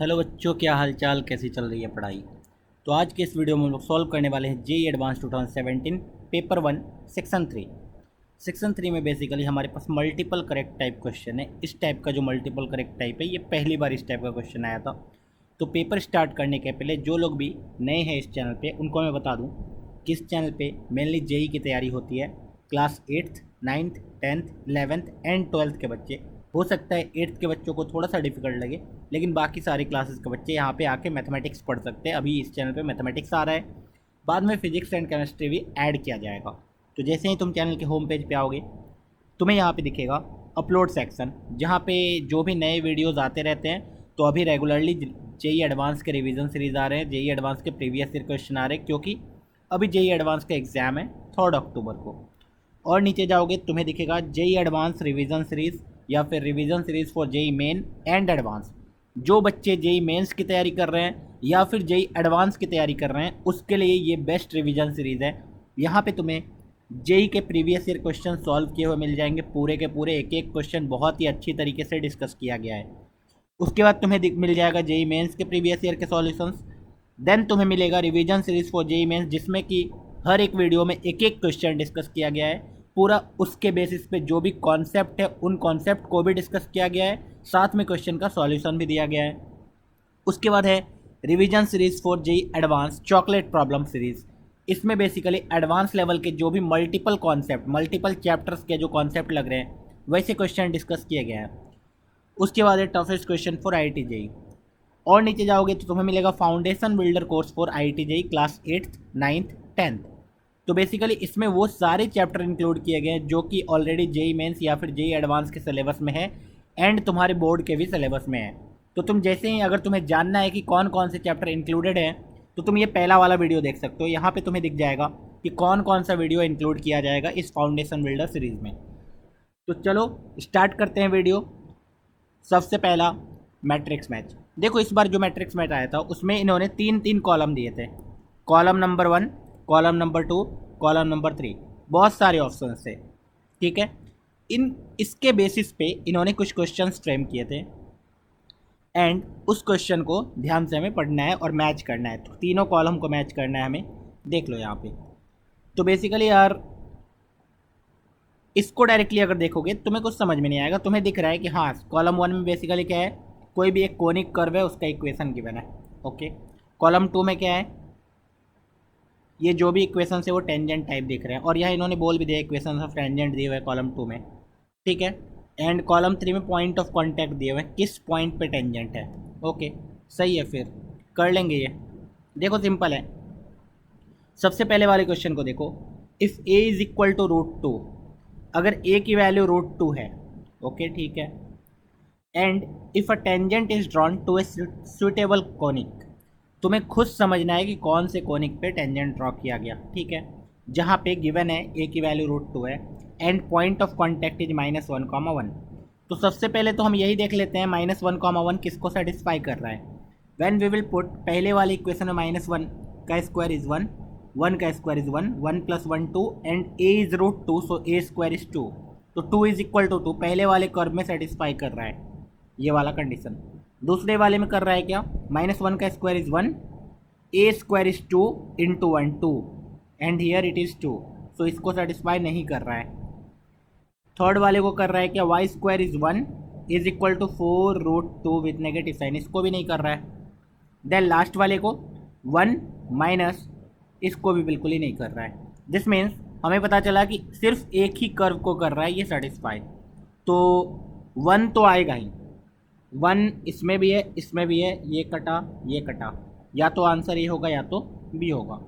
Hello बच्चों, क्या हाल चाल, कैसी चल रही है पढ़ाई। तो आज के इस वीडियो में हम लोग सॉल्व करने वाले हैं JEE advance 2017 paper 1 section 3। Section 3 में बेसिकली हमारे पास मल्टीपल करेक्ट टाइप क्वेश्चन है। इस टाइप का जो मल्टीपल करेक्ट टाइप है, ये पहली बार इस टाइप का क्वेश्चन आया था। तो पेपर स्टार्ट करने के पहले जो लोग भी नए हैं इस चैनल पे, उनको मैं बता दूं कि इस चैनल पे मेनली जेई की तैयारी होती है। Class 8th 9th 10th 11th and 12th के बच्चे, हो सकता है 8th के बच्चों को थोड़ा सा डिफिकल्ट लगे, लेकिन बाकी सारी क्लासेस के बच्चे यहाँ पे आके मैथमेटिक्स पढ़ सकते हैं। अभी इस चैनल पे मैथमेटिक्स आ रहा है, बाद में फिजिक्स एंड केमिस्ट्री भी ऐड किया जाएगा। तो जैसे ही तुम चैनल के होम पेज पे आओगे, तुम्हें यहाँ पे दिखेगा अपलोड सेक्शन, जहाँ पे जो भी नए वीडियोज़ आते रहते हैं। तो अभी रेगुलरली जेई एडवांस के रिवीजन सीरीज़ आ रहे हैं, जेई एडवांस के प्रीवियस ईयर क्वेश्चन आ रहे हैं, क्योंकि अभी जेई एडवांस का एग्ज़ाम है 3 अक्टूबर को। और नीचे जाओगे तुम्हें दिखेगा जेई एडवांस रिवीजन सीरीज़ या फिर revision series for JEE main and advance. जो बच्चे जेई मेंस की तैयारी कर रहे हैं या फिर जेई एडवांस की तैयारी कर रहे हैं, उसके लिए ये बेस्ट रिवीजन सीरीज़ है। यहाँ पे तुम्हें जेई के प्रीवियस ईयर क्वेश्चन सॉल्व किए हुए मिल जाएंगे, पूरे के पूरे एक एक क्वेश्चन बहुत ही अच्छी तरीके से डिस्कस किया गया है। उसके बाद तुम्हें मिल जाएगा जेई मेंस के प्रीवियस ईयर के सॉल्यूशंस। देन तुम्हें मिलेगा revision series for JEE mains, जिसमें कि हर एक वीडियो में एक एक क्वेश्चन डिस्कस किया गया है। पूरा उसके बेसिस पे जो भी कॉन्सेप्ट है, उन कॉन्सेप्ट को भी डिस्कस किया गया है, साथ में क्वेश्चन का सॉल्यूशन भी दिया गया है। उसके बाद है revision series for JEE advance chocolate problem series. इसमें बेसिकली एडवांस लेवल के जो भी मल्टीपल कॉन्सेप्ट, मल्टीपल चैप्टर्स के जो कॉन्सेप्ट लग रहे हैं, वैसे क्वेश्चन डिस्कस किए गए हैं। उसके बाद है toughest question for I T JEE. और नीचे जाओगे तो तुम्हें मिलेगा foundation builder course for I T JEE class 8th 9th 10th। तो बेसिकली इसमें वो सारे चैप्टर इंक्लूड किए गए हैं जो कि ऑलरेडी जेई मेंस या फिर जेई एडवांस के सिलेबस में है एंड तुम्हारे बोर्ड के भी सिलेबस में है। तो तुम जैसे ही, अगर तुम्हें जानना है कि कौन कौन से चैप्टर इंक्लूडेड हैं, तो तुम ये पहला वाला वीडियो देख सकते हो। यहाँ पे तुम्हें दिख जाएगा कि कौन कौन सा वीडियो इंक्लूड किया जाएगा इस फाउंडेशन बिल्डर सीरीज़ में। तो चलो स्टार्ट करते हैं वीडियो। सबसे पहला मैट्रिक्स मैच। देखो इस बार जो मैट्रिक्स मैच आया था उसमें इन्होंने तीन तीन कॉलम दिए थे। Column number 1, column number 2, column number 3। बहुत सारे ऑप्शन थे, ठीक है। इन इसके बेसिस पे इन्होंने कुछ क्वेश्चन फ्रेम किए थे एंड उस क्वेश्चन को ध्यान से हमें पढ़ना है और मैच करना है। तो तीनों कॉलम को मैच करना है हमें। देख लो यहाँ पे। तो बेसिकली यार, इसको डायरेक्टली अगर देखोगे तुम्हें कुछ समझ में नहीं आएगा। तुम्हें दिख रहा है कि हाँ, कॉलम 1 में बेसिकली क्या है, कोई भी एक कोनिक कर्व है, उसका इक्वेशन गिवन है। ओके। कॉलम 2 में क्या है, ये जो भी इक्वेशन है वो टेंजेंट टाइप दिख रहे हैं, और यहाँ इन्होंने बोल भी दिया इक्वेशन ऑफ टेंजेंट दिए हुए कॉलम 2 में, ठीक है। एंड कॉलम 3 में पॉइंट ऑफ कॉन्टैक्ट दिए हुए हैं, किस पॉइंट पे टेंजेंट है। ओके, सही है, फिर कर लेंगे ये। देखो सिंपल है। सबसे पहले वाले क्वेश्चन को देखो। If A is equal to √2, अगर ए की वैल्यू √2 है, ओके ठीक है, and if a tangent is drawn to a suitable conic, तुम्हें खुद समझना है कि कौन से कोनिक पे टेंजेंट ड्रॉ किया गया, ठीक है। जहाँ पे गिवन है ए की वैल्यू √2 है and point of contact is -1, 1। तो सबसे पहले तो हम यही देख लेते हैं -1, 1 किसको सेटिस्फाई कर रहा है। व्हेन वी विल पुट, पहले वाली इक्वेशन में -1 का स्क्वायर इज 1, 1 का square is 1, 1 + 1 2, and A is √2, so a square is 2। तो 2 इज इक्वल टू 2 पहले वाले कर्व में सेटिस्फाई कर रहा है, ये वाला कंडीशन। दूसरे वाले में कर रहा है क्या, -1 का square is 1, A square is 2 into 1 2, and here it is 2, सो इसको सेटिस्फाई नहीं कर रहा है। थर्ड वाले को कर रहा है क्या, Y square is 1 is equal to 4√2 with negative sign, इसको भी नहीं कर रहा है। देन लास्ट वाले को 1 माइनस, इसको भी बिल्कुल ही नहीं कर रहा है। दिस मीन्स हमें पता चला कि सिर्फ एक ही कर्व को कर रहा है ये सेटिस्फाई। तो 1 तो आएगा ही, 1 इसमें भी है, इसमें भी है, ये कटा ये कटा, या तो आंसर ये होगा या तो बी होगा।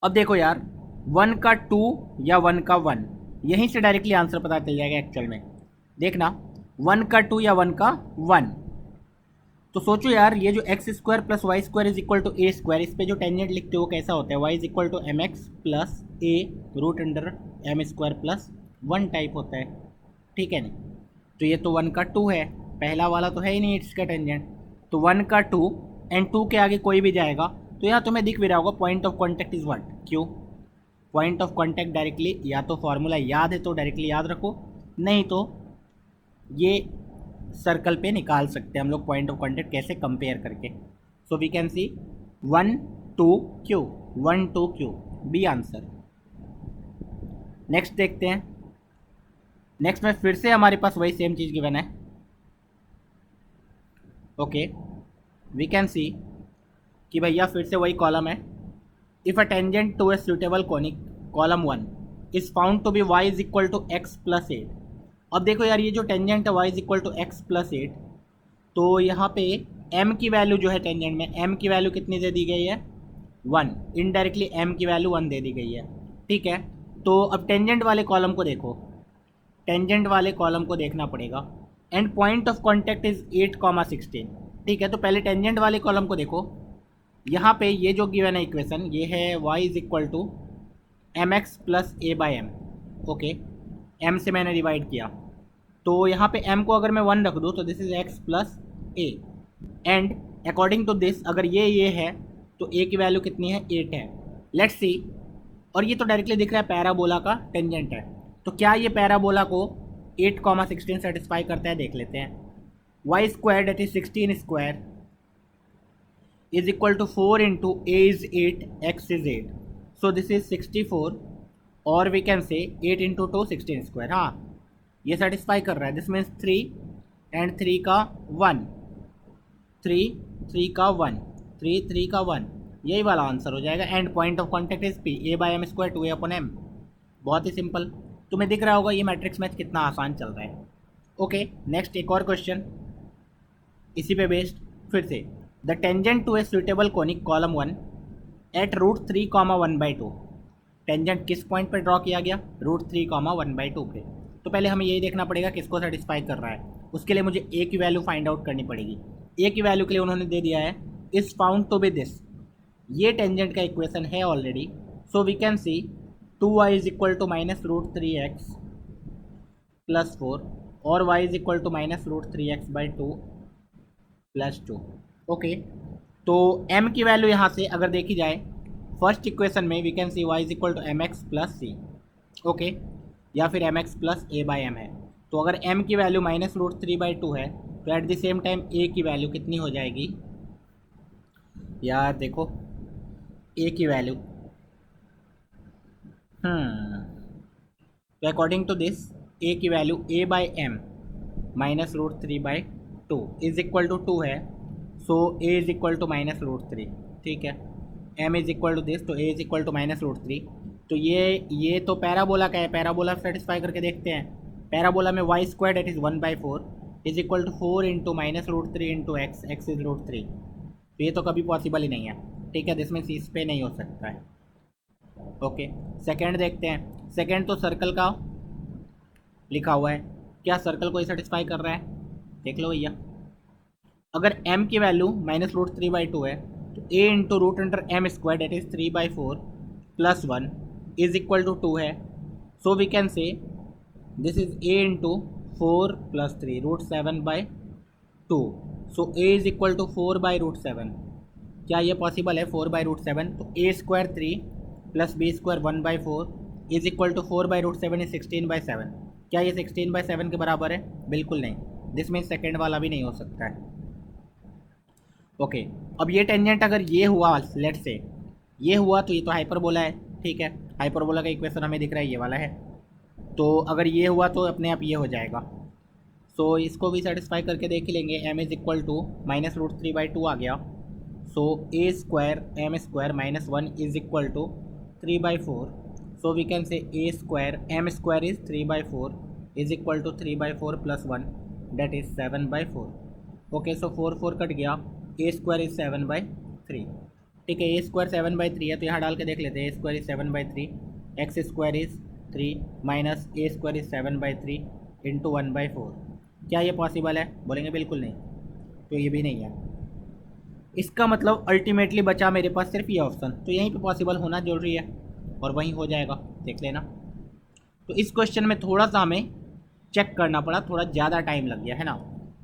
अब देखो यार, 1 का 2 या 1 का 1, यहीं से डायरेक्टली आंसर पता चल जाएगा एक्चुअल में। देखना, 1 का 2 या 1 का 1। तो सोचो यार, ये जो x² + y² is equal to A square, इस पे जो टेंजेंट लिखते हो वो कैसा होता है, y is equal to mx plus A √m² plus 1 type होता है, ठीक है ना। तो ये तो 1 का 2 है, पहला वाला तो है ही नहीं इसका टेंजेंट। तो 1 का 2 एंड 2 के आगे कोई भी जाएगा, तो यहाँ तुम्हें दिख भी रहा होगा point of contact is what, क्यों। पॉइंट ऑफ कॉन्टैक्ट डायरेक्टली, या तो फॉर्मूला याद है तो डायरेक्टली याद रखो, नहीं तो ये सर्कल पे निकाल सकते हैं हम लोग पॉइंट ऑफ कॉन्टैक्ट कैसे कंपेयर करके। So we can see 1 2 Q 1 2 Q B answer. Next देखते हैं। नेक्स्ट में फिर से हमारे पास वही सेम चीज़ गिवन है। ओके वी कैन सी कि भैया फिर से वही कॉलम है। If a tangent to a suitable conic column 1 is found to be y is equal to x plus 8। अब देखो यार, ये जो टेंजेंट है y is equal to x plus 8, तो यहाँ पे m की वैल्यू जो है टेंजेंट में m की वैल्यू कितनी दे दी गई है 1, इनडायरेक्टली m की वैल्यू 1 दे दी गई है। ठीक है, तो अब टेंजेंट वाले कॉलम को देखो, टेंजेंट वाले कॉलम को देखना पड़ेगा। And point of contact is 8,16। ठीक है, तो पहले टेंजेंट वाले कॉलम को देखो। यहाँ पे ये जो गिवन है इक्वेशन, ये है y is equal to M x plus A by M. Okay, m से मैंने डिवाइड किया, तो यहाँ पे m को अगर मैं 1 रख दूँ तो this is x plus A. And according to this अगर ये है तो a की वैल्यू कितनी है 8 है। लेट्स सी, और ये तो डायरेक्टली दिख रहा है पैराबोला का टेंजेंट है, तो क्या ये पैराबोला को 8,16 सेटिस्फाई करता है देख लेते हैं। y square that is 16 square is equal to 4 into a is 8 x is 8, so this is 64 or we can say 8 into 2 16 square। हाँ, ये सेटिस्फाई कर रहा है। दिस मीन्स 3 एंड 3 का 1, 3 का 1, 3 का 1, यही वाला आंसर हो जाएगा। And point of contact is p a by M square 2a upon m। बहुत ही सिंपल, तुम्हें दिख रहा होगा ये मैट्रिक्स मैथ कितना आसान चल रहा है। ओके नेक्स्ट एक और क्वेश्चन इसी पे बेस्ड। फिर से the tangent to a suitable conic column 1 at root 3,1/2। Tangent किस पॉइंट पर ड्रॉ किया गया, रूट 3,1/2 पे। तो पहले हमें यही देखना पड़ेगा किसको सेटिस्फाई कर रहा है। उसके लिए मुझे ए की वैल्यू फाइंड आउट करनी पड़ेगी। ए की वैल्यू के लिए उन्होंने दे दिया है is found to be this, ये टेंजेंट का इक्वेशन है already. So we can see 2y is equal to minus root 3x plus 4 और y is equal to minus root 3x/2 plus 2। Okay, तो m की वैल्यू यहाँ से अगर देखी जाए फर्स्ट इक्वेशन में we can see y is equal to M x plus c. Okay, या फिर m x plus A by M है। तो अगर m की वैल्यू माइनस रूट 3/2 है तो at the same time a की वैल्यू कितनी हो जाएगी यार, देखो a की वैल्यू तो अकॉर्डिंग टू दिस a की value a by m minus root 3/2 is equal to 2 है। So a is equal to minus root 3। ठीक है, m is equal to this, तो a is equal to minus root 3। तो ये तो parabola का है, पैराबोला सेटिस्फाई करके देखते हैं। पैराबोला में y square that is 1/4 is equal to 4 into minus root 3 into x, x is root 3। तो ये तो कभी पॉसिबल ही नहीं है। ठीक है, जिसमें इस पे नहीं हो सकता है। ओके, सेकेंड देखते हैं। सेकेंड तो सर्कल का लिखा हुआ है, क्या सर्कल को ही सेटिस्फाई कर रहा है देख लो भैया। अगर m की वैल्यू माइनस रूट 3/2 है तो a into root under m square that is 3/4 plus 1 is equal to 2 है। So we can say this is a into 4 plus 3 root 7/2। So a is equal to 4/√7। क्या ये possible है 4/√7? तो a square 3 plus b square 1/4 is equal to 4/√7 is 16/7। क्या ये 16/7 के बराबर है? बिल्कुल नहीं, दिस मीन्स सेकेंड वाला भी नहीं हो सकता है। ओके, अब ये टेंजेंट अगर ये हुआ, लेट से ये हुआ, तो ये तो हाइपरबोला है। ठीक है, हाइपरबोला का इक्वेशन हमें दिख रहा है ये वाला है। तो अगर ये हुआ तो अपने आप ये हो जाएगा। सो इसको भी सेटिस्फाई करके देख लेंगे। m is equal to minus root 3/2 आ गया। So a square m square minus 1 is equal to 3/4। So we can say a square m square is 3/4 is equal to 3/4 plus 1 that is 7/4। Okay, so 4 cut गया, a square is 7/3। ठीक है, a square 7/3 है तो यहाँ डाल के देख लेते हैं। a square is 7/3, x square is 3 minus a square is 7/3 into 1/4। क्या ये पॉसिबल है? बोलेंगे बिल्कुल नहीं, तो ये भी नहीं है। इसका मतलब अल्टीमेटली बचा मेरे पास सिर्फ ये ऑप्शन, तो यहीं पे पॉसिबल होना जरूरी है और वहीं हो जाएगा, देख लेना। तो इस क्वेश्चन में थोड़ा सा हमें चेक करना पड़ा, थोड़ा ज़्यादा टाइम लग गया है ना।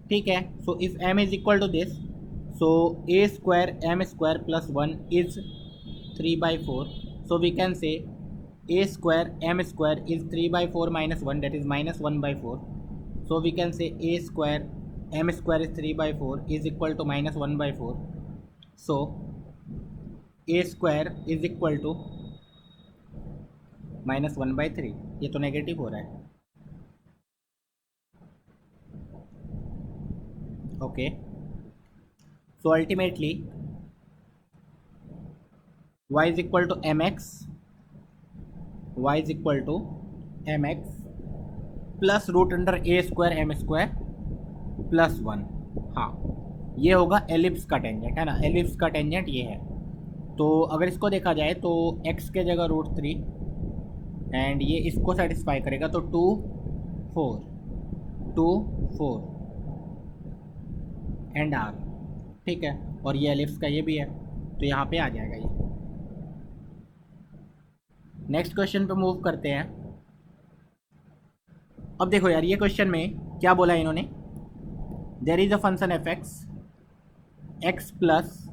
ठीक है, so if m is equal to this, so a square m square plus 1 is 3/4। So we can say a square m square is 3/4 minus 1 that is minus 1/4। So we can say a square m square is 3/4 is equal to -1/4, so a square is equal to -1/3। ये तो negative हो रहा है। Okay, so ultimately y is equal to M x plus root under a square m square plus 1। हाँ, ये होगा ellipse का tangent, है ना, एलिप्स का टेंजेंट ये है। तो अगर इसको देखा जाए तो x के जगह √3 एंड ये इसको सेटिस्फाई करेगा, तो 2 4 2 4 एंड r, ठीक है। और ये एलिप्स का ये भी है, तो यहाँ पे आ जाएगा ये। नेक्स्ट क्वेश्चन पे मूव करते हैं। अब देखो यार, ये क्वेश्चन में क्या बोला है इन्होंने, there is a function f x plus,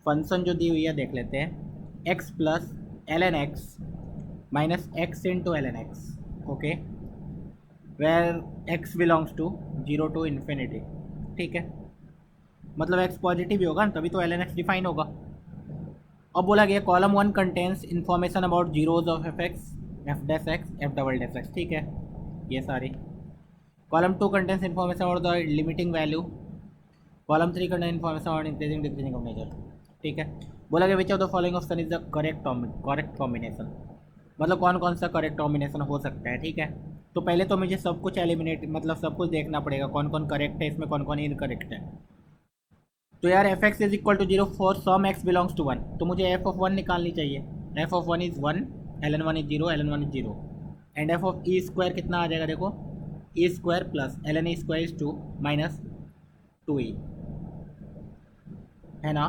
function जो दी हुई है देख लेते हैं, x plus l n x minus x into l n x, okay, where x belongs to 0 to infinity, ठीक है। मतलब एक्स पॉजिटिव ही होगा ना, तभी तो एल एन एक्स डिफाइन होगा। अब बोला गया column 1 contains information about zeros of F x, F dash x, F double dash x, ठीक है, ये सारी। Column 2 contains information about the limiting value, column 3 contains information about increasing decreasing of nature, ठीक है। बोला गया विच of the following option is the correct combination, मतलब कौन कौन सा करेक्ट कॉम्बिनेशन हो सकता है, ठीक है। तो पहले तो मुझे सब कुछ एलिमिनेट, मतलब सब कुछ देखना पड़ेगा, कौन कौन करेक्ट है इसमें, कौन कौन इनकरेक्ट है। तो यार f x is equal to 0 for some x belongs to 1, तो मुझे एफ ऑफ 1 निकालनी चाहिए। F of 1 is 1, l n 1 is 0, l n 1 is 0, and f of e square कितना आ जाएगा, देखो e square plus l n e square is 2 minus 2e, है ना।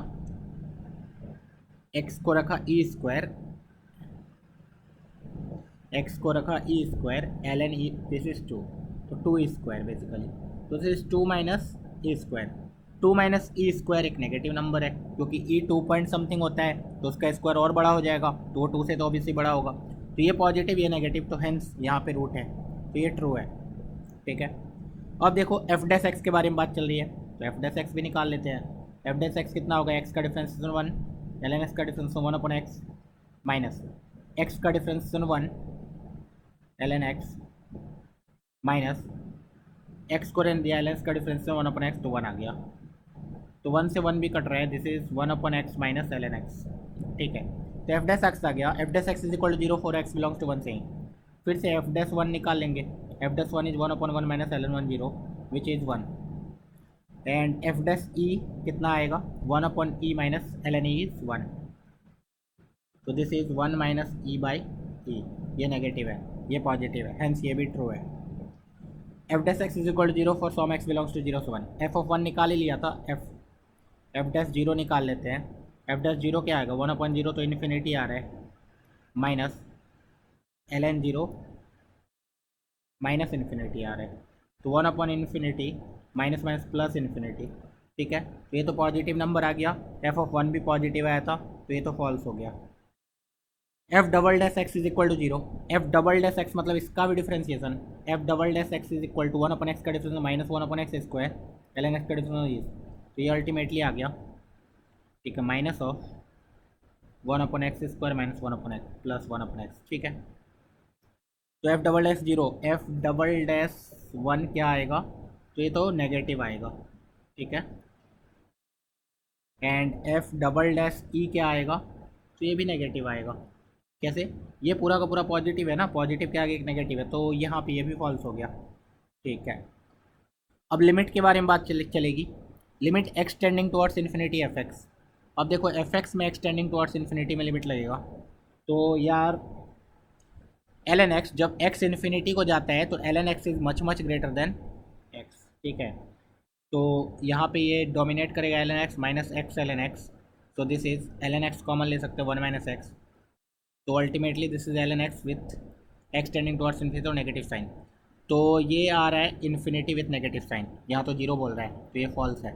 एक्स को रखा ई स्क्वायर, एक्स को रखा e square, l n e, this is 2, तो 2e स्क्वायर बेसिकली, तो this is 2 minus e square. 2 minus e square एक negative number है, क्योंकि ई 2 पॉइंट समथिंग होता है, तो उसका स्क्वायर और बड़ा हो जाएगा, तो 2 से तो ऑब्वियसली बड़ा होगा। तो ये पॉजिटिव, ये नेगेटिव, तो हेंस यहाँ पे रूट है, तो ये ट्रू है, ठीक है। अब देखो एफ डैश एक्स के बारे में बात चल रही है, तो एफ डैश एक्स भी निकाल लेते हैं। एफ डैश एक्स कितना होगा, एक्स का डिफरेंस 1, एल एन एक्स का डिफरेंस 1/x माइनस एक्स का difference 1 l n x minus x को रहने दिया, एल एन एक्स का डिफरेंस 1/x, तो 1 आ गया, तो 1 से 1 भी कट रहा है, this is 1/x minus l n x, ठीक है। तो एफ डैश एक्स आ गया, f dash x is equal to 0 for x belongs to 1 से ही फिर से एफ डैश 1 निकाल लेंगे। F dash 1 is 1/1 minus l n 1 0 which is 1, and f dash e कितना आएगा, 1/e minus l n e is 1, तो this is 1 minus e by e, ये negative है, ये पॉजिटिव है, हेंस ये भी ट्रू है। F dash x is equal to 0 for some x belongs to 0 से 1, एफ ऑफ 1 निकाल ही लिया था, एफ डैश 0 निकाल लेते हैं। एफ डैश 0 क्या आएगा, 1/0 तो इन्फिनिटी आ रहा है, minus l n 0 minus infinity आ रहा है, तो 1/इन्फिनिटी माइनस माइनस प्लस इन्फिनिटी, ठीक है। तो ये तो पॉजिटिव नंबर आ गया, एफ ऑफ 1 भी पॉजिटिव आया था, तो ये तो फॉल्स हो गया। F double dash x is equal to 0, f double dash x मतलब इसका भी differentiation, f double dash x is equal to 1/x का difference minus 1/x square, l n x का डिफरेंस, तो ये अल्टीमेटली आ गया, ठीक है, minus of 1/x square minus 1/x plus 1/x, ठीक है। तो f double dash 0, f double dash 1 क्या आएगा, तो ये तो नेगेटिव आएगा, ठीक है। एंड एफ डबल डैश ई क्या आएगा, तो ये भी नेगेटिव आएगा। कैसे, ये पूरा का पूरा पॉजिटिव है ना, पॉजिटिव के आगे एक नेगेटिव है, तो यहाँ पे ये भी फॉल्स हो गया, ठीक है। अब लिमिट के बारे में बात चलेगी, limit extending towards infinity f x. अब देखो एफ एक्स में एक्सटेंडिंग टुवर्ड्स इन्फिनिटी में लिमिट लगेगा, तो यार एल एन एक्स जब एक्स इन्फिनिटी को जाता है तो l n x is much much greater than x, ठीक है। तो यहाँ पे ये डोमिनेट करेगा l n x minus x l n x, तो this is l n x common ले सकते हैं 1 माइनस एक्स, तो ultimately this is l n x with extending towards infinity और नेगेटिव साइन, तो ये आ रहा है इन्फिनिटी विथ नेगेटिव साइन, यहाँ तो 0 बोल रहा है, तो ये फॉल्स है।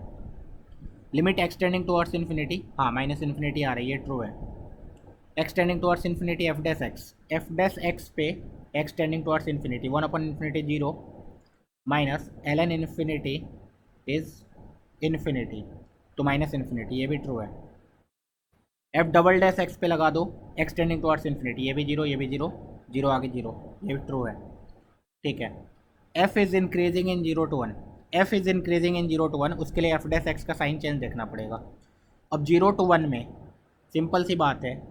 लिमिट एक्सटेंडिंग टुवर्ड्स इन्फिनिटी, हाँ माइनस इन्फिनिटी आ रही है, ये ट्रू है। Extending towards infinity f dash x पे एक्सटेंडिंग टुवर्ड्स इन्फिनिटी 1/इन्फिनिटी 0, minus ln infinity is infinity, तो माइनस इन्फिनिटी, ये भी ट्रू है। एफ डबल डैश एक्स पे लगा दो, एक्स टेंडिंग टुवर्ड्स इन्फिनिटी, ये भी जीरो, ये भी जीरो, जीरो आगे जीरो, ये भी ट्रू है। ठीक है। F is increasing in zero to one, f is increasing in zero to one, उसके लिए एफ डैश एक्स का साइन चेंज देखना पड़ेगा। अब जीरो टू वन में सिंपल सी बात है,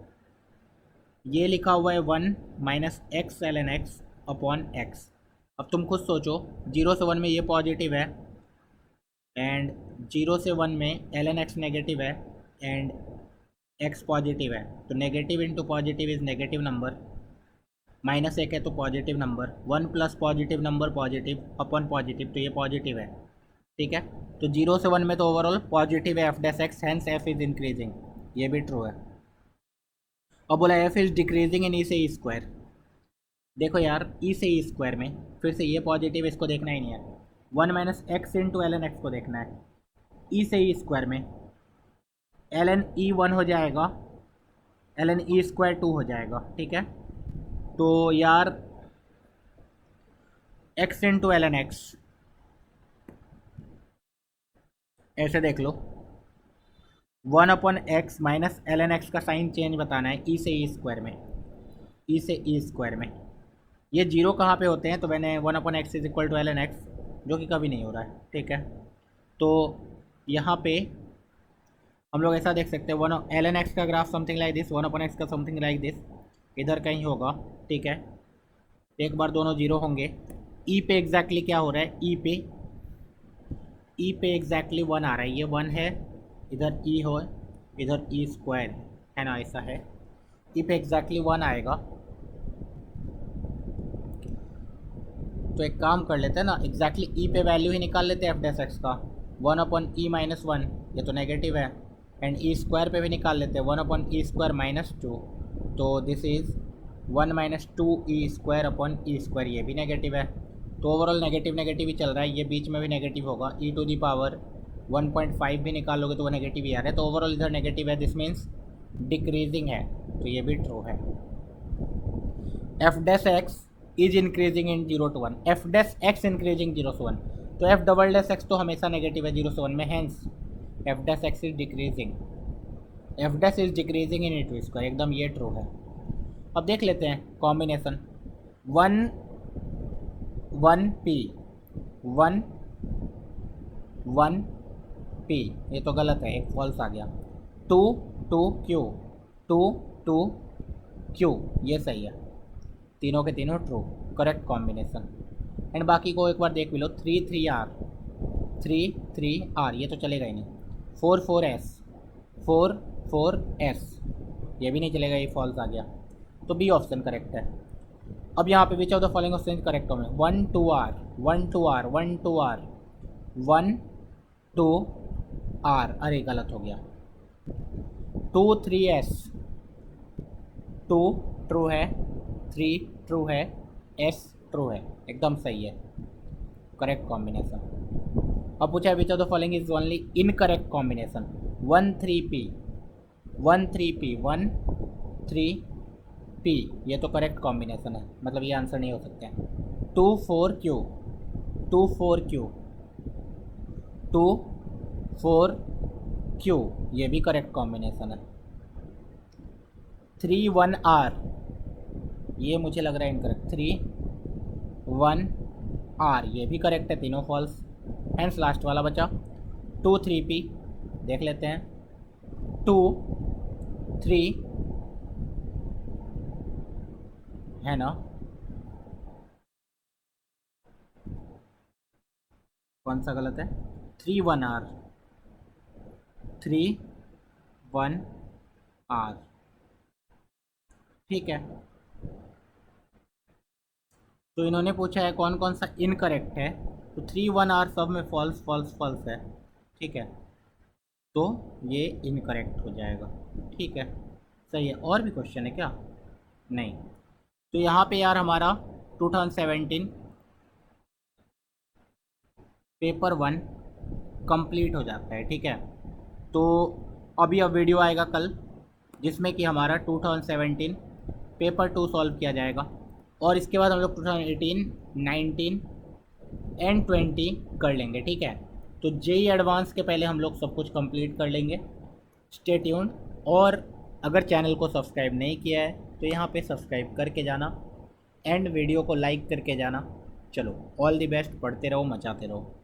ये लिखा हुआ है one minus x l n x upon x. अब तुम खुद सोचो, जीरो से वन में ये पॉजिटिव है एंड जीरो से वन में एल एन एक्स नेगेटिव है एंड एक्स पॉजिटिव है, तो negative into positive is negative number, minus एक है तो positive number, one plus positive number positive upon positive, तो ये पॉजिटिव है। ठीक है, तो जीरो से वन में तो ओवरऑल पॉजिटिव है f dash x, hence f is increasing, ये भी ट्रू है। अब बोला f is decreasing in e से ई स्क्वायर, देखो यार ई से ई स्क्वायर में फिर से ये पॉजिटिव, इसको देखना ही नहीं है, one minus x into l n x को देखना है। ई से ई स्क्वायर में एल एन ई वन हो जाएगा, l n e square two हो जाएगा। ठीक है, तो यार x into l n x ऐसे देख लो, one upon x minus l n x का साइन चेंज बताना है ई से ई स्क्वायर में, ई से ई स्क्वायर में ये जीरो कहाँ पे होते हैं, तो मैंने one upon x is equal to l n x, जो कि कभी नहीं हो रहा है। ठीक है, तो यहाँ पे हम लोग ऐसा देख सकते हैं, वन एल एन एक्स का graph something like this, one upon x का समथिंग लाइक दिस, इधर कहीं होगा। ठीक है, एक बार दोनों जीरो होंगे, ई पे एग्जैक्टली क्या हो रहा है, ई पे एग्जैक्टली वन आ रहा है, ये वन है, इधर ई हो, इधर ई स्क्वायर है ना, ऐसा है, ई पे एग्जैक्टली वन आएगा। तो एक काम कर लेते हैं ना, एग्जैक्टली ई पे वैल्यू ही निकाल लेते हैं एफ डैश एक्स का, one upon E minus one, ये तो नेगेटिव है, एंड ई स्क्वायर पे भी निकाल लेते हैं, one upon E square minus two, तो this is one minus two E square upon E square, ये भी नेगेटिव है, तो ओवरऑल नेगेटिव नेगेटिव ही चल रहा है, ये बीच में भी नेगेटिव होगा, ई टू दी पावर 1.5 भी निकालोगे तो वो नेगेटिव ही आ रहा है, तो ओवरऑल इधर नेगेटिव है, दिस मीन्स डिक्रीजिंग है, तो ये भी ट्रू है। F dash x is increasing in zero to one, f dash x increasing zero से वन, तो एफ डबल डैश एक्स तो हमेशा नेगेटिव है जीरो से वन में, hence f dash x is decreasing, f dash is decreasing in e to square, एकदम ये true है। अब देख लेते हैं combination, one one p, one one p, ये तो गलत है, एक फॉल्स आ गया, to two q, two two q, ये सही है, तीनों के तीनों ट्रू, करेक्ट कॉम्बिनेशन। एंड बाकी को एक बार देख भी लो, three three R, three three R, ये तो चलेगा ही नहीं, four four S, four four S, ये भी नहीं चलेगा, ये फॉल्स आ गया, तो बी ऑप्शन करेक्ट है। अब यहाँ पे which of the following option correct होंगे, one two R, one two R, one two R, one two R, अरे गलत हो गया, two three S, two true है, थ्री ट्रू है, एस ट्रू है, एकदम सही है, करेक्ट कॉम्बिनेशन। अब पूछा है which of the following is only incorrect combination, one three P, one three P, one three P, ये तो करेक्ट कॉम्बिनेशन है, मतलब ये आंसर नहीं हो सकते हैं। Two four q, two four q, two four q, ये भी करेक्ट कॉम्बिनेशन है। थ्री वन आर, ये मुझे लग रहा है इनकरेक्ट, थ्री वन आर, ये भी करेक्ट है, तीनों फॉल्स, हैंस लास्ट वाला बचा टू थ्री पी, देख लेते हैं, टू थ्री है ना, कौन सा गलत है, three one r, three one r, ठीक है। तो इन्होंने पूछा है कौन कौन सा इनकरेक्ट है, तो थ्री वन आर सब में फॉल्स फॉल्स फॉल्स है, ठीक है, तो ये इनकरेक्ट हो जाएगा, ठीक है, सही है। और भी क्वेश्चन है क्या, नहीं, तो यहाँ पे यार हमारा 2017 पेपर वन कंप्लीट हो जाता है, ठीक है। तो अभी अब वीडियो आएगा कल, जिसमें कि हमारा 2017 पेपर टू सॉल्व किया जाएगा, और इसके बाद हम लोग 2018, 19 N20 कर लेंगे, ठीक है। तो जेई एडवांस के पहले हम लोग सब कुछ कंप्लीट कर लेंगे। Stay tuned. और अगर चैनल को सब्सक्राइब नहीं किया है तो यहाँ पे सब्सक्राइब करके जाना एंड वीडियो को लाइक करके जाना। चलो, ऑल द बेस्ट, पढ़ते रहो, मचाते रहो।